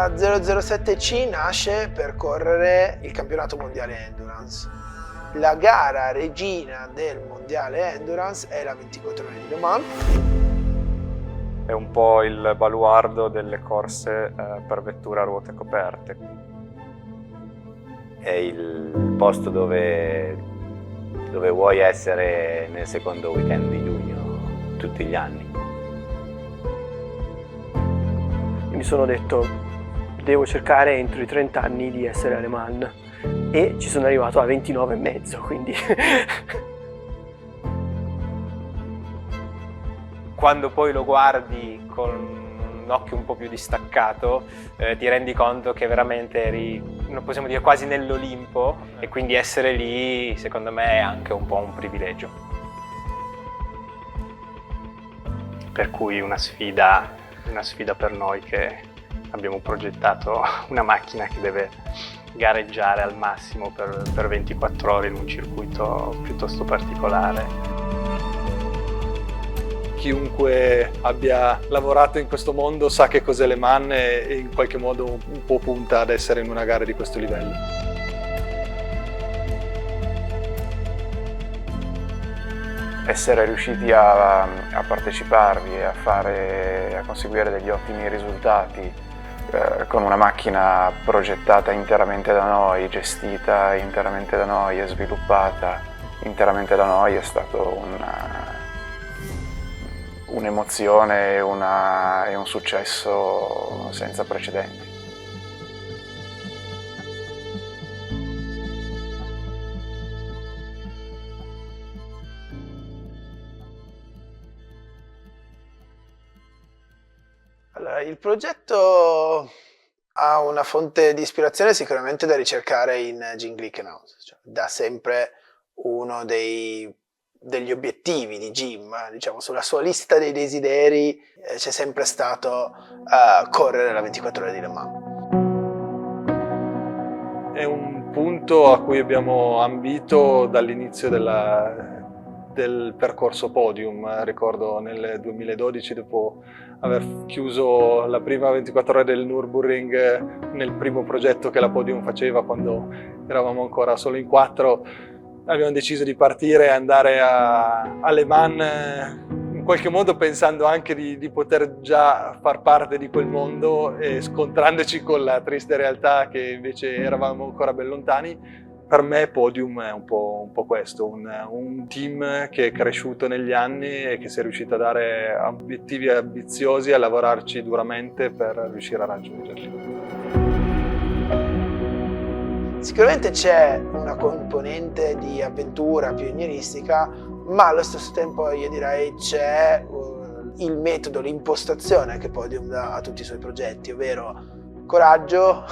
La 007C nasce per correre il campionato mondiale Endurance. La gara regina del mondiale Endurance è la 24 ore di Le Mans. È un po' il baluardo delle corse per vetture a ruote coperte. È il posto dove vuoi essere nel secondo weekend di giugno tutti gli anni. Mi sono detto, devo cercare entro i 30 anni di essere a Le Mans e ci sono arrivato a 29 e mezzo, quindi... Quando poi lo guardi con un occhio un po' più distaccato, ti rendi conto che veramente eri, possiamo dire, quasi nell'Olimpo, e quindi essere lì, secondo me, è anche un po' un privilegio. Per cui una sfida per noi che abbiamo progettato una macchina che deve gareggiare al massimo per 24 ore in un circuito piuttosto particolare. Chiunque abbia lavorato in questo mondo sa che cos'è Le Mans e in qualche modo un po' punta ad essere in una gara di questo livello. Essere riusciti a parteciparvi e a conseguire degli ottimi risultati con una macchina progettata interamente da noi, gestita interamente da noi e sviluppata interamente da noi è stato un'emozione e un successo senza precedenti. Allora, il progetto ha una fonte di ispirazione sicuramente da ricercare in Jim Glickenhaus, cioè da sempre uno degli obiettivi di Jim, diciamo, sulla sua lista dei desideri c'è sempre stato correre la 24 ore di Le Mans. È un punto a cui abbiamo ambito dall'inizio del percorso Podium. Ricordo nel 2012, dopo aver chiuso la prima 24 ore del Nürburgring nel primo progetto che la Podium faceva quando eravamo ancora solo in 4, abbiamo deciso di partire e andare a Le Mans, in qualche modo pensando anche di poter già far parte di quel mondo e scontrandoci con la triste realtà che invece eravamo ancora ben lontani. Per me Podium è un po' questo, un team che è cresciuto negli anni e che si è riuscito a dare obiettivi ambiziosi e a lavorarci duramente per riuscire a raggiungerli. Sicuramente c'è una componente di avventura pionieristica, ma allo stesso tempo io direi c'è il metodo, l'impostazione che Podium dà a tutti i suoi progetti, ovvero coraggio,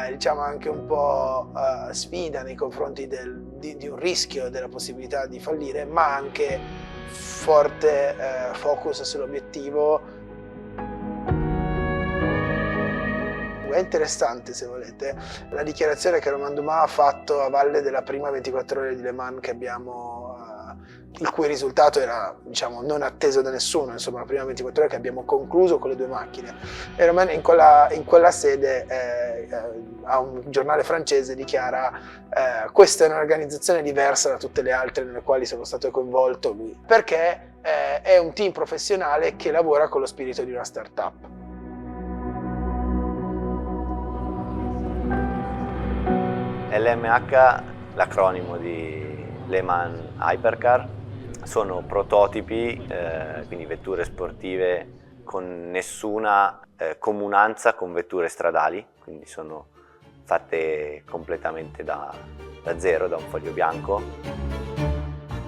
diciamo anche un po' sfida nei confronti di un rischio, della possibilità di fallire, ma anche forte focus sull'obiettivo. È interessante, se volete, la dichiarazione che Romain Dumas ha fatto a valle della prima 24 ore di Le Mans che abbiamo, il cui risultato era, diciamo, non atteso da nessuno, insomma, la prima 24 ore che abbiamo concluso con le due macchine. E Romain in quella sede a un giornale francese dichiara questa è un'organizzazione diversa da tutte le altre nelle quali sono stato coinvolto lui, perché è un team professionale che lavora con lo spirito di una startup. LMH, l'acronimo di Le Mans Hypercar, sono prototipi, quindi vetture sportive con nessuna comunanza con vetture stradali, quindi sono fatte completamente da zero, da un foglio bianco.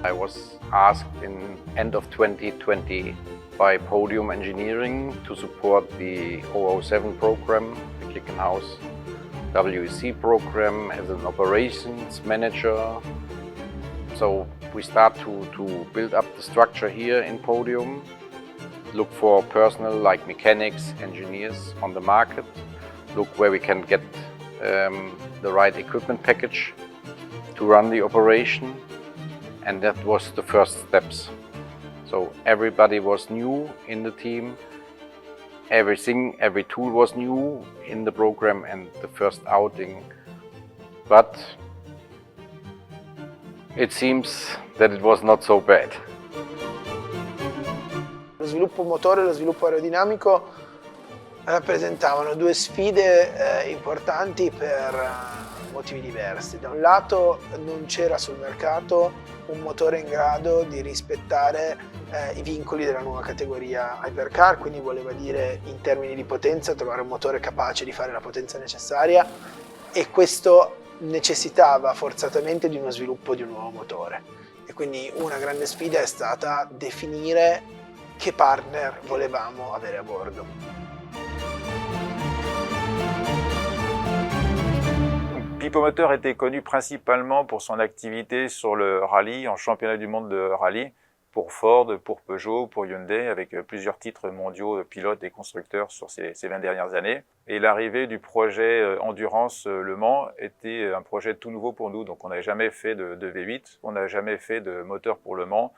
I was asked in end of 2020 by Podium Engineering to support the 007 program, the Glickenhaus WEC program, as an operations manager. So we start to build up the structure here in Podium, look for personnel like mechanics, engineers on the market, look where we can get the right equipment package to run the operation, and that was the first steps. So everybody was new in the team, every tool was new in the program and the first outing, but it seems that it was not so bad. Lo sviluppo motore e lo sviluppo aerodinamico rappresentavano due sfide importanti per motivi diversi. Da un lato non c'era sul mercato un motore in grado di rispettare i vincoli della nuova categoria Hypercar, quindi voleva dire in termini di potenza trovare un motore capace di fare la potenza necessaria, e questo necessitava forzatamente di uno sviluppo di un nuovo motore. E quindi una grande sfida è stata definire che partner volevamo avere a bordo. Pipo Moteur était connu principalement pour son activité sur le rallye, en championnat du monde de rallye, pour Ford, pour Peugeot, pour Hyundai, avec plusieurs titres mondiaux pilotes et constructeurs sur ces 20 dernières années. Et l'arrivée du projet Endurance Le Mans était un projet tout nouveau pour nous, donc on n'avait jamais fait de V8, on n'a jamais fait de moteur pour Le Mans.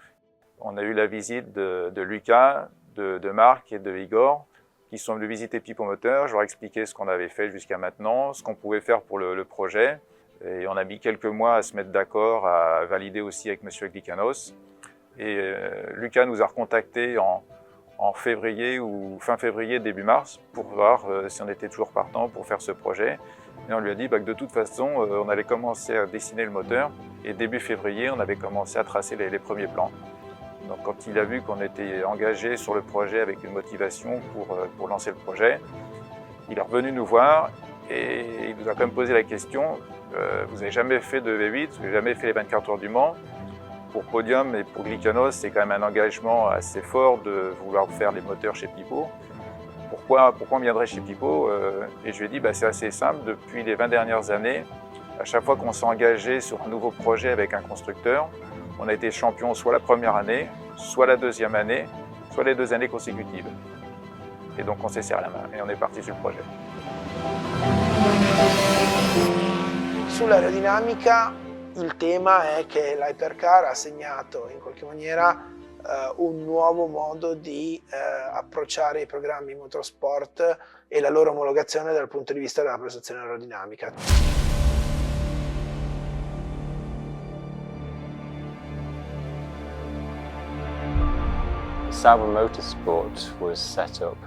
On a eu la visite de Lucas, de Marc et de Igor, qui sont venus visiter Pipo Moteur. Je leur ai expliqué ce qu'on avait fait jusqu'à maintenant, ce qu'on pouvait faire pour le projet. Et on a mis quelques mois à se mettre d'accord, à valider aussi avec M. Glikanos. Et Lucas nous a recontactés en février ou fin février, début mars, pour voir si on était toujours partant pour faire ce projet. Et on lui a dit que de toute façon, on allait commencer à dessiner le moteur. Et début février, on avait commencé à tracer les premiers plans. Donc quand il a vu qu'on était engagé sur le projet avec une motivation pour lancer le projet, il est revenu nous voir et il nous a quand même posé la question vous n'avez jamais fait de V8, vous n'avez jamais fait les 24 heures du Mans. Pour Podium et pour Glikanos, c'est quand même un engagement assez fort de vouloir faire les moteurs chez Pipo. Pourquoi on viendrait chez Pipo Et je lui ai dit c'est assez simple, depuis les 20 dernières années, à chaque fois qu'on s'est engagé sur un nouveau projet avec un constructeur, on a été champion soit la première année, soit la deuxième année, soit les 2 années consécutives. Et donc on s'est serré la main et on est parti sur le projet. Sull'aerodinamica il tema è che l'Hypercar ha segnato in qualche maniera un nuovo modo di approcciare i programmi motorsport e la loro omologazione dal punto di vista della prestazione aerodinamica. Sauber Motorsport was set up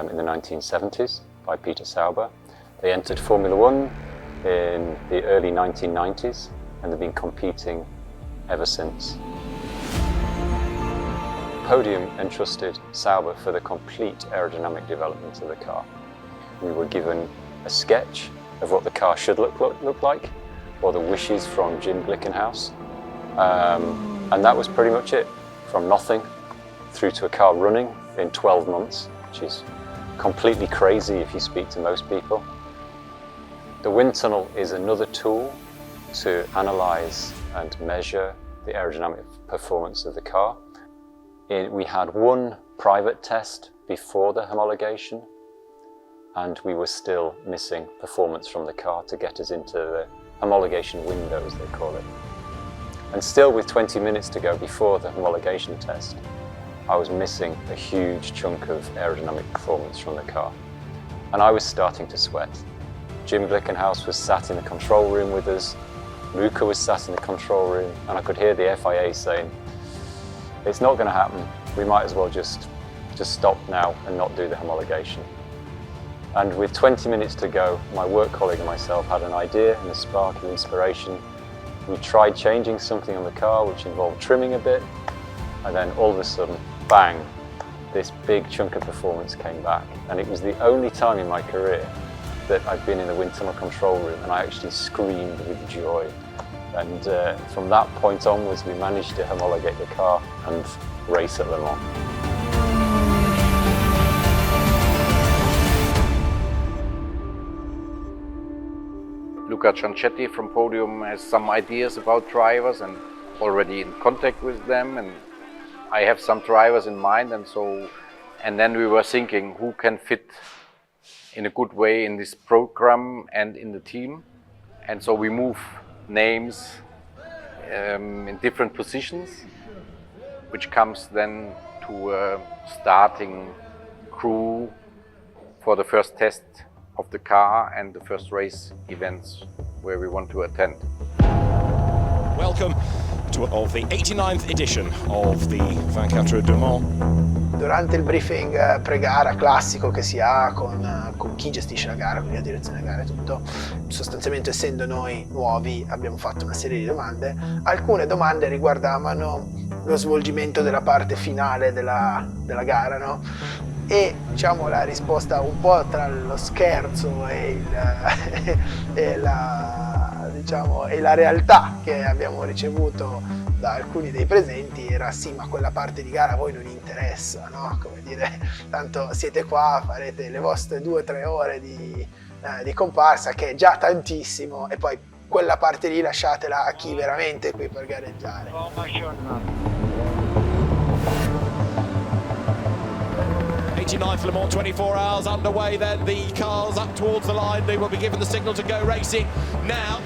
in the 1970s by Peter Sauber. They entered Formula One in the early 1990s and they've been competing ever since. Podium entrusted Sauber for the complete aerodynamic development of the car. We were given a sketch of what the car should look like, or the wishes from Jim Glickenhaus, and that was pretty much it. From nothing through to a car running in 12 months, which is completely crazy if you speak to most people. The wind tunnel is another tool to analyse and measure the aerodynamic performance of the car. We had one private test before the homologation, and we were still missing performance from the car to get us into the homologation window, as they call it. And still, with 20 minutes to go before the homologation test, I was missing a huge chunk of aerodynamic performance from the car. And I was starting to sweat. Jim Glickenhaus was sat in the control room with us, Luca was sat in the control room, and I could hear the FIA saying, it's not going to happen, we might as well just stop now and not do the homologation. And with 20 minutes to go, my work colleague and myself had an idea and a spark of inspiration. We tried changing something on the car which involved trimming a bit, and then all of a sudden, bang, this big chunk of performance came back. And it was the only time in my career that I've been in the wind tunnel control room and I actually screamed with joy. And from that point onwards, we managed to homologate the car and race at Le Mans. Luca Ciancetti from Podium has some ideas about drivers and already in contact with them, and I have some drivers in mind, and then we were thinking who can fit in a good way in this program and in the team, and so we move names in different positions, which comes then to a starting crew for the first test of the car and the first race events where we want to attend. Welcome to the 89th edition of the 24 du Mans. Durante il briefing pre-gara classico che si ha con chi gestisce la gara, con la direzione gara e tutto, sostanzialmente essendo noi nuovi abbiamo fatto una serie di domande. Alcune domande riguardavano lo svolgimento della parte finale della gara, no? E diciamo la risposta un po' tra lo scherzo e la realtà che abbiamo ricevuto da alcuni dei presenti era: sì, ma quella parte di gara a voi non interessa, no? Come dire, tanto siete qua, farete le vostre 2 o 3 ore di comparsa, che è già tantissimo, e poi quella parte lì lasciatela a chi veramente è qui per gareggiare. 89th Le Mans 24 hours underway then, the cars up towards the line, they will be given the signal to go racing now.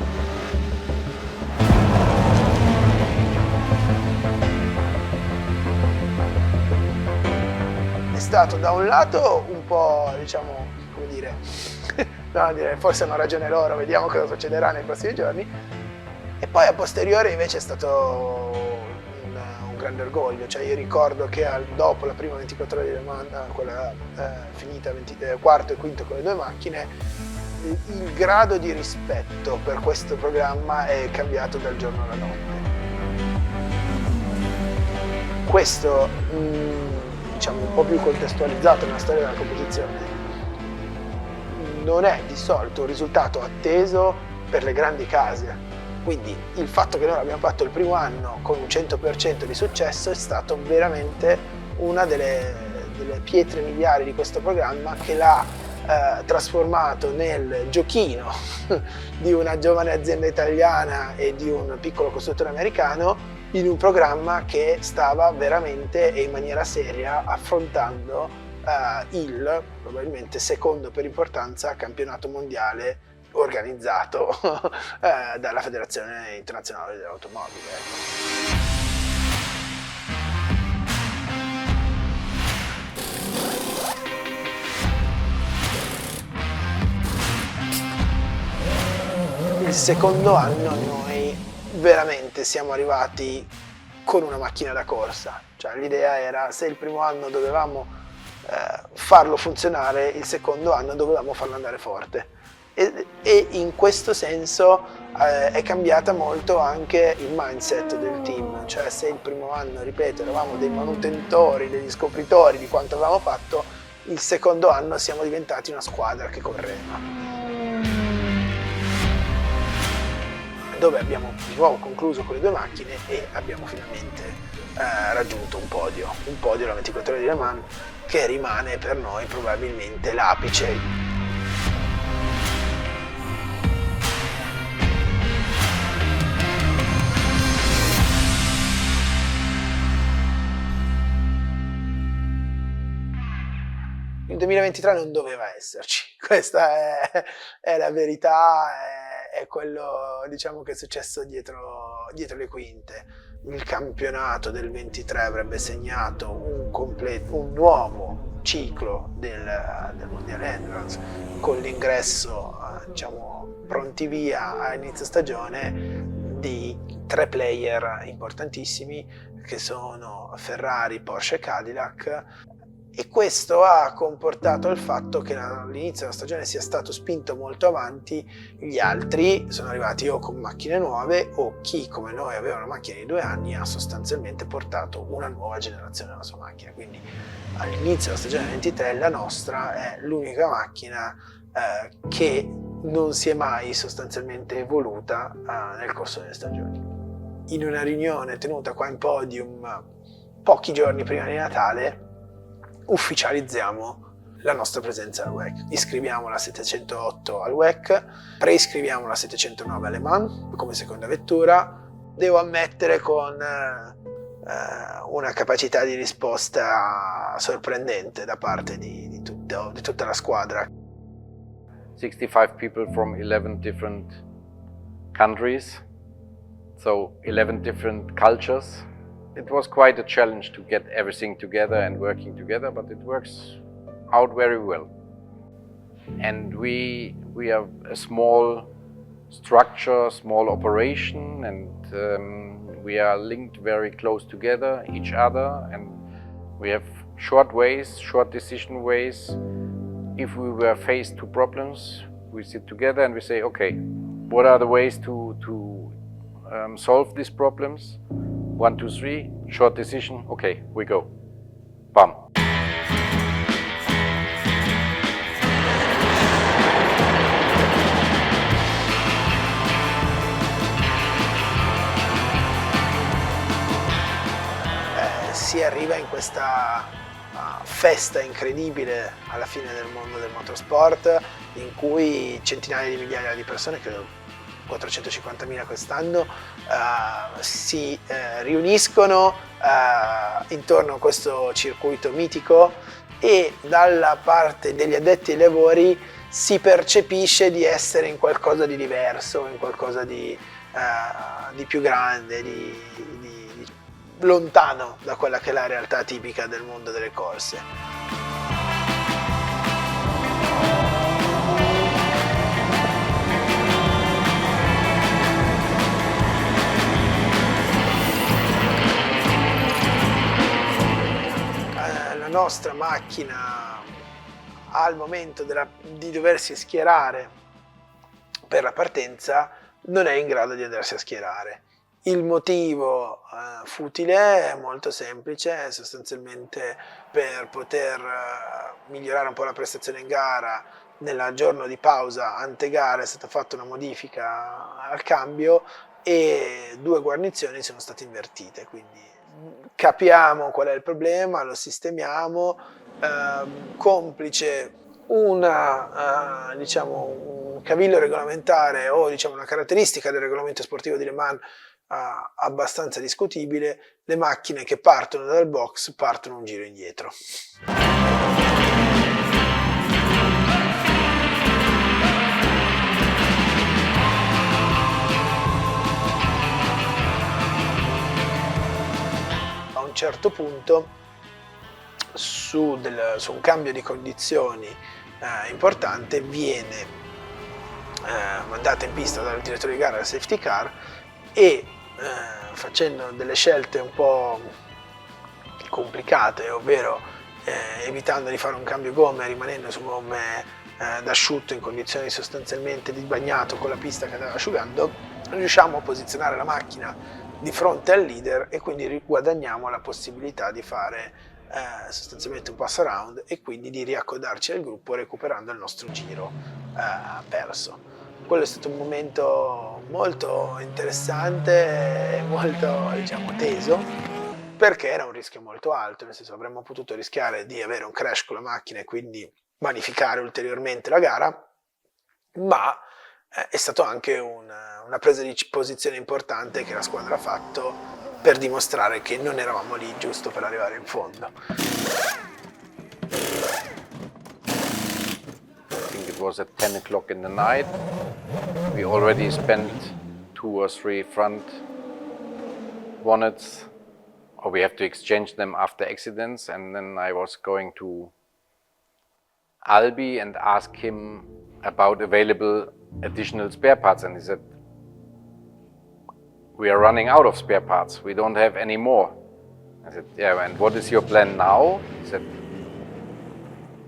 È stato da un lato un po', diciamo, come dire, no, forse hanno ragione loro, vediamo cosa succederà nei prossimi giorni, e poi a posteriori invece è stato un grande orgoglio. Cioè, io ricordo che dopo la prima 24 ore di Le Mans, quella finita quarto e quinto con le 2 macchine, il grado di rispetto per questo programma è cambiato dal giorno alla notte. Questo, diciamo, un po' più contestualizzato nella storia della competizione, non è di solito un risultato atteso per le grandi case. Quindi il fatto che noi l'abbiamo fatto il primo anno con un 100% di successo è stato veramente una delle pietre miliari di questo programma, che l'ha trasformato nel giochino di una giovane azienda italiana e di un piccolo costruttore americano in un programma che stava veramente e in maniera seria affrontando il probabilmente secondo per importanza campionato mondiale organizzato dalla Federazione Internazionale dell'Automobile. Il secondo anno noi veramente siamo arrivati con una macchina da corsa, cioè l'idea era: se il primo anno dovevamo farlo funzionare, il secondo anno dovevamo farlo andare forte. E in questo senso è cambiata molto anche il mindset del team. Cioè, se il primo anno, ripeto, eravamo dei manutentori, degli scopritori di quanto avevamo fatto, il secondo anno siamo diventati una squadra che correva, dove abbiamo di nuovo concluso con le 2 macchine e abbiamo finalmente raggiunto un podio alla 24 ore di Le Mans, che rimane per noi probabilmente l'apice. Il 2023 non doveva esserci, questa è la verità, è quello, diciamo, che è successo dietro le quinte. Il campionato del 23 avrebbe segnato un nuovo ciclo del Mondiale Endurance, con l'ingresso, diciamo, pronti via a inizio stagione di 3 player importantissimi che sono Ferrari, Porsche e Cadillac. E questo ha comportato il fatto che all'inizio della stagione sia stato spinto molto avanti, gli altri sono arrivati o con macchine nuove o chi come noi aveva una macchina di 2 anni ha sostanzialmente portato una nuova generazione alla sua macchina. Quindi all'inizio della stagione 23 la nostra è l'unica macchina che non si è mai sostanzialmente evoluta nel corso delle stagioni. In una riunione tenuta qua in Podium pochi giorni prima di Natale ufficializziamo la nostra presenza al WEC. Iscriviamo la 708 al WEC, preiscriviamo la 709 a Le Mans come seconda vettura. Devo ammettere con una capacità di risposta sorprendente da parte di tutta la squadra. 65 people from 11 different countries, so 11 different cultures. It was quite a challenge to get everything together and working together, but it works out very well. and we are a small structure, small operation, and we are linked very close together, each other, and we have short decision ways. If we were faced to problems, we sit together and we say, okay, what are the ways to solve these problems? 1, 2, 3, short decision, okay, we go. Bam. Si arriva in questa festa incredibile alla fine del mondo del motorsport, in cui centinaia di migliaia di persone, credo 450.000 quest'anno, si riuniscono intorno a questo circuito mitico, e dalla parte degli addetti ai lavori si percepisce di essere in qualcosa di diverso, in qualcosa di più grande, di lontano da quella che è la realtà tipica del mondo delle corse. La nostra macchina al momento di doversi schierare per la partenza non è in grado di andarsi a schierare. Il motivo futile è molto semplice, è sostanzialmente per poter migliorare un po' la prestazione in gara. Nel giorno di pausa ante gara è stata fatta una modifica al cambio e 2 guarnizioni sono state invertite, quindi capiamo qual è il problema, lo sistemiamo, complice un cavillo regolamentare o una caratteristica del regolamento sportivo di Le Mans abbastanza discutibile. Le macchine che partono dal box partono un giro indietro. A un certo punto, su un cambio di condizioni importante, viene mandata in pista dal direttore di gara la safety car e facendo delle scelte un po' complicate, ovvero evitando di fare un cambio gomme e rimanendo su gomme d'asciutto in condizioni sostanzialmente di bagnato con la pista che andava asciugando, riusciamo a posizionare la macchina di fronte al leader e quindi riguadagniamo la possibilità di fare sostanzialmente un pass around e quindi di riaccodarci al gruppo recuperando il nostro giro perso. Quello è stato un momento molto interessante e molto teso, perché era un rischio molto alto, nel senso avremmo potuto rischiare di avere un crash con la macchina e quindi vanificare ulteriormente la gara, ma è stato anche una presa di posizione importante che la squadra ha fatto per dimostrare che non eravamo lì giusto per arrivare in fondo. It was at 10 o'clock in the night. We already spent 2 or 3 front bonnets, or we have to exchange them after accidents, and then I was going to Albi and ask him about available additional spare parts, and he said, we are running out of spare parts, we don't have any more. I said, yeah, and what is your plan now? He said,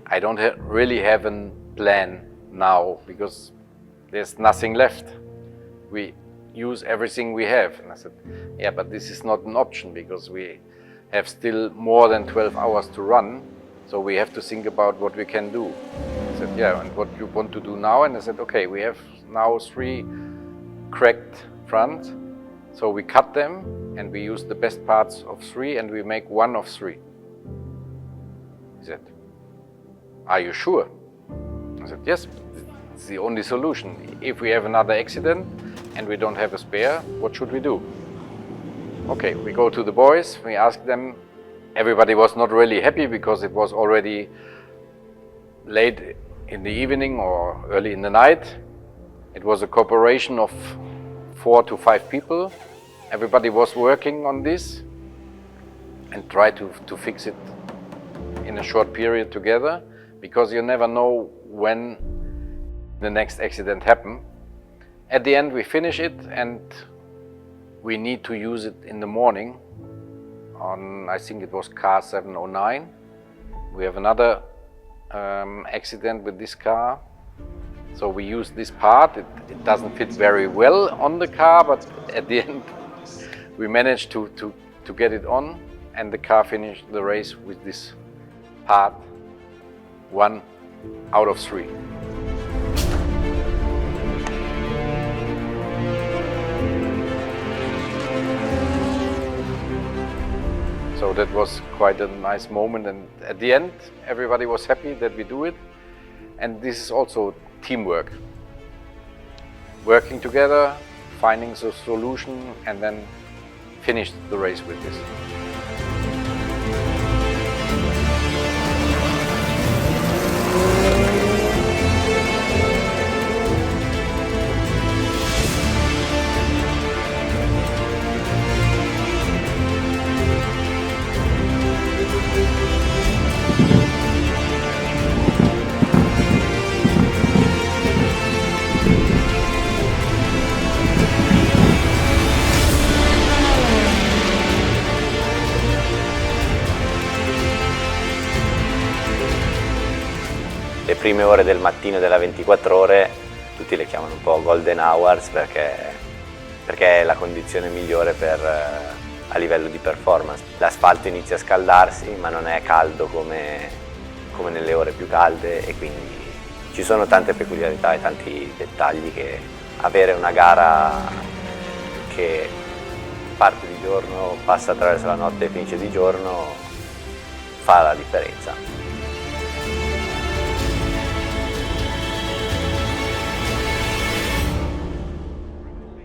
I don't really have a plan now because there's nothing left. We use everything we have. And I said, yeah, but this is not an option because we have still more than 12 hours to run, so we have to think about what we can do. I said, yeah, and what you want to do now? And I said, okay, we have now 3 cracked fronts, so we cut them and we use the best parts of 3 and we make 1 of 3. He said, are you sure? I said, yes, it's the only solution. If we have another accident and we don't have a spare, what should we do? Okay, we go to the boys, we ask them. Everybody was not really happy because it was already late in the evening or early in the night. It was a cooperation of 4 to 5 people. Everybody was working on this and tried to fix it in a short period together, because you never know when the next accident happened. At the end we finish it and we need to use it in the morning on, I think it was car 709. We have another accident with this car. So we use this part. It doesn't fit very well on the car, but at the end we managed to get it on, and the car finished the race with this part 1 out of 3. So that was quite a nice moment, and at the end everybody was happy that we do it. And this is also teamwork. Working together, finding the solution, and then finish the race with this. Le prime ore del mattino della 24 ore, tutti le chiamano un po' golden hours perché è la condizione migliore a livello di performance. L'asfalto inizia a scaldarsi, ma non è caldo come nelle ore più calde, e quindi ci sono tante peculiarità e tanti dettagli che avere una gara che parte di giorno, passa attraverso la notte e finisce di giorno fa la differenza.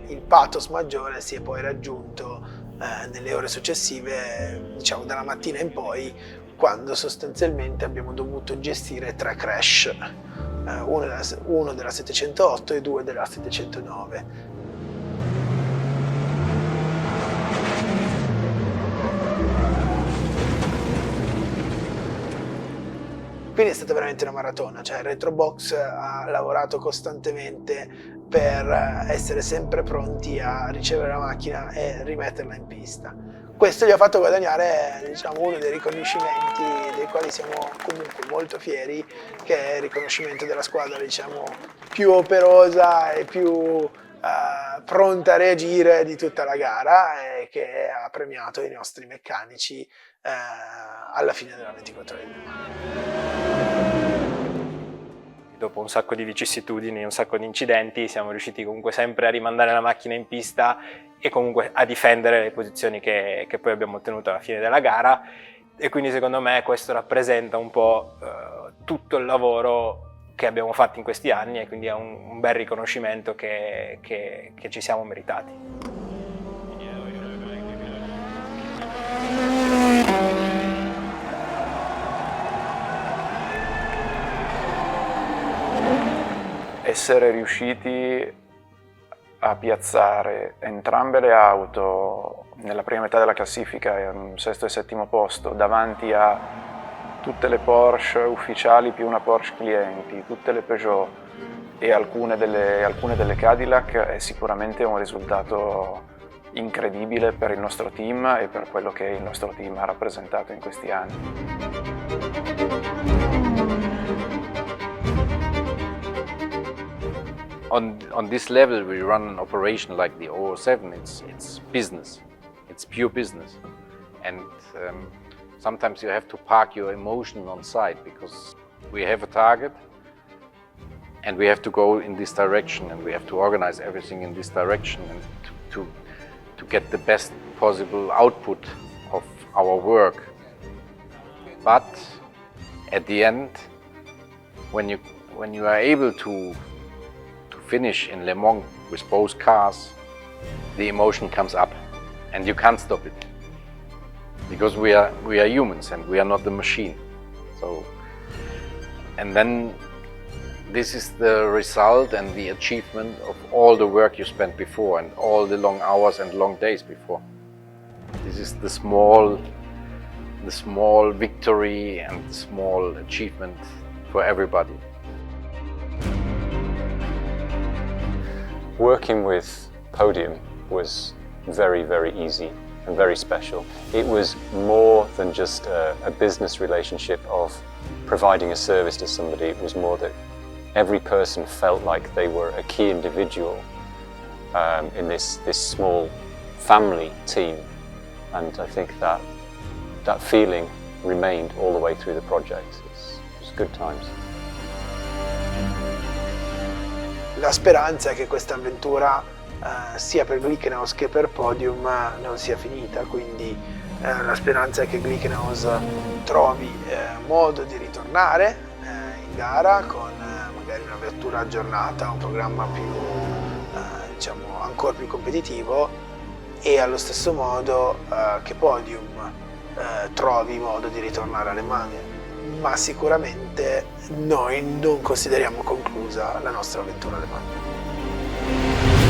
Il pathos maggiore si è poi raggiunto nelle ore successive, diciamo dalla mattina in poi, quando sostanzialmente abbiamo dovuto gestire 3 crash, uno della 708 e 2 della 709. Quindi è stata veramente una maratona, cioè il Retrobox ha lavorato costantemente per essere sempre pronti a ricevere la macchina e rimetterla in pista. Questo gli ha fatto guadagnare, diciamo, uno dei riconoscimenti dei quali siamo comunque molto fieri, che è il riconoscimento della squadra, diciamo, più operosa e più pronta a reagire di tutta la gara, e che ha premiato i nostri meccanici alla fine della 24 ore di Le Mans. Dopo un sacco di vicissitudini, un sacco di incidenti, siamo riusciti comunque sempre a rimandare la macchina in pista e comunque a difendere le posizioni che poi abbiamo ottenuto alla fine della gara, e quindi secondo me questo rappresenta un po' tutto il lavoro che abbiamo fatto in questi anni, e quindi è un bel riconoscimento che ci siamo meritati. Essere riusciti a piazzare entrambe le auto nella prima metà della classifica, sesto e settimo posto, davanti a tutte le Porsche ufficiali più una Porsche clienti, tutte le Peugeot e alcune delle Cadillac, è sicuramente un risultato incredibile per il nostro team e per quello che il nostro team ha rappresentato in questi anni. On this level we run an operation like the 007, it's business, it's pure business, and sometimes you have to park your emotion on side, because we have a target and we have to go in this direction, and we have to organize everything in this direction, and to get the best possible output of our work. But at the end, when you are able to finish in Le Mans with both cars, the emotion comes up and you can't stop it, because we are humans and we are not the machine. So, and then this is the result and the achievement of all the work you spent before and all the long hours and long days before. This is the small victory and the small achievement for everybody. Working with Podium was very, very easy and very special. It was more than just a business relationship of providing a service to somebody. It was more that every person felt like they were a key individual in this small family team, and I think that feeling remained all the way through the project. It was good times. La speranza è che questa avventura sia per Glickenhaus che per Podium non sia finita, quindi la speranza è che Glickenhaus trovi modo di ritornare in gara con magari una vettura aggiornata, un programma più diciamo ancora più competitivo, e allo stesso modo che Podium trovi modo di ritornare alle mani, ma sicuramente noi non consideriamo conclusa la nostra avventura alle mani.